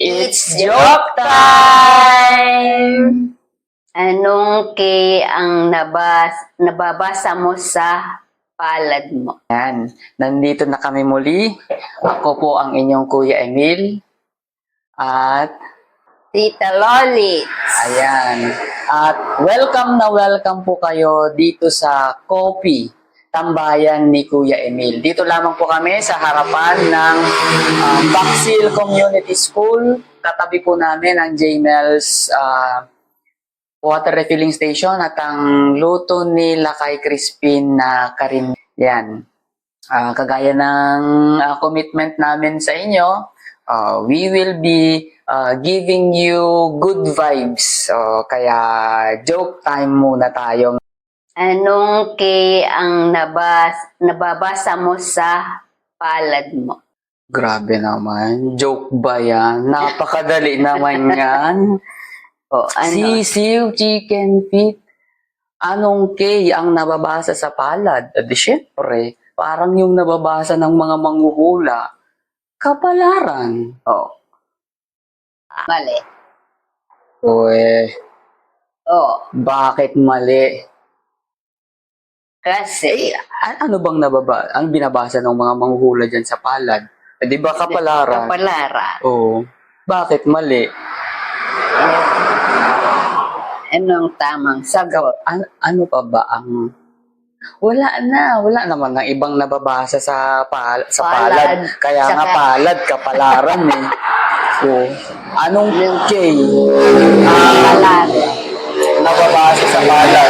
It's joke time! Anong K ang nababasa mo sa palad mo? Yan, nandito na kami muli. Ako po ang inyong Kuya Emil. At, Tita Loli. ayan. At welcome po kayo dito sa Coffee, Tambayan ni Kuya Emil. Dito lamang po kami sa harapan ng Baxil Community School. Katabi po namin ang J-Mel's water refilling station at ang luto ni Lakay Crispin na karin. Yan. Kagaya ng commitment namin sa inyo, we will be giving you good vibes. Kaya joke time muna tayo. Anong K ang nababasa mo sa palad mo? Grabe naman. Joke ba yan? Napakadali naman yan. Sisiw, chicken feet. Anong K ang nababasa sa palad? Di syempre, parang yung nababasa ng mga manghuhula. Kapalaran. Mali. Uy, bakit mali? Kasi, Ano bang ang binabasa ng mga manghuhula dyan sa palad? Di ba kapalaran? kapalaran. Oo. Bakit mali? Anong tamang sagot? Ano pa ba ang... Wala naman ng ibang nababasa sa palad. Kaya nga palad, kapalaran eh. So, anong K Kapalaran. nababasa sa palad?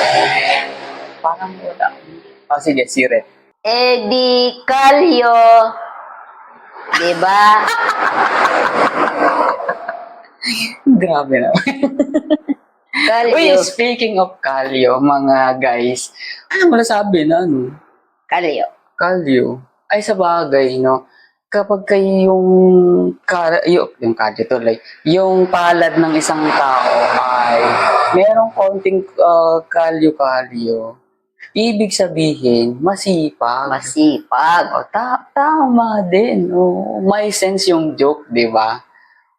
Parang wala. Sige, Siret. Eddie Calio. Diba? Grabe na. Calio. Uy, speaking of kalyo, mga guys, ano mo nasabi na ano? Calio. Kalyo. Ay, sa bagay, no? Kapag kayo yung kalyo tuloy, yung palad ng isang tao ay merong konting kalyo-kalyo, ibig sabihin, masipag. Masipag. Tama din. May sense yung joke, di ba?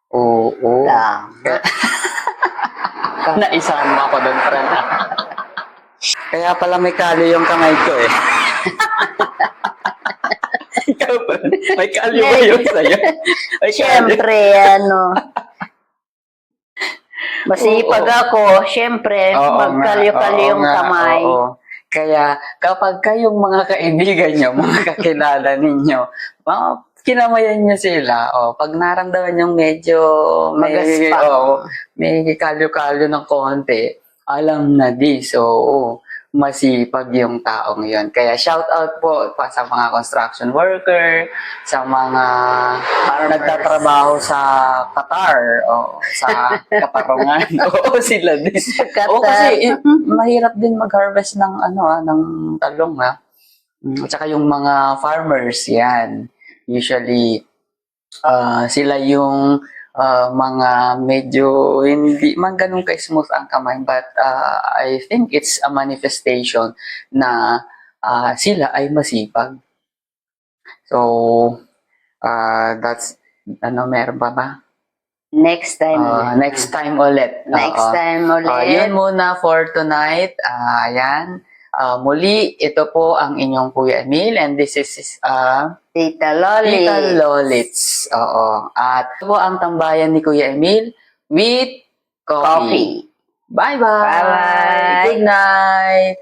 Oo. Tama. Naisama ako doon, friend. Kaya pala may kalyo yung kamay ko eh. Ikaw ba? May kalyo ba yun sa'yo? May kalyo. Siyempre, masipag ako. Siyempre, magkalyo-kalyo yung kamay. Oo. Kaya kapag kayong mga kaibigan nyo, mga kakilala ninyo, kinamayan nyo sila. Pag naramdaman yung medyo may kalyo-kalyo ng konti, alam na masipag yung taong yon. Kaya shout out po pa sa mga construction worker, sa mga nagtatrabaho sa Qatar o sa Katarungan. Sila din. Kasi mahirap din mag-harvest ng ng talong At saka yung mga farmers yan. Usually sila yung mga medyo hindi man ganun ka-smooth ang kamay, but I think it's a manifestation na sila ay masipag. So, that's, meron pa ba? Next time. Next time ulit. Next time ulit. Yun muna for tonight. Ayan. Muli, ito po ang inyong Kuya Emil, and this is Tita Loli. Tita Lolits. Oo. At ito po ang tambayan ni Kuya Emil with coffee. Bye-bye. Bye-bye. Good night.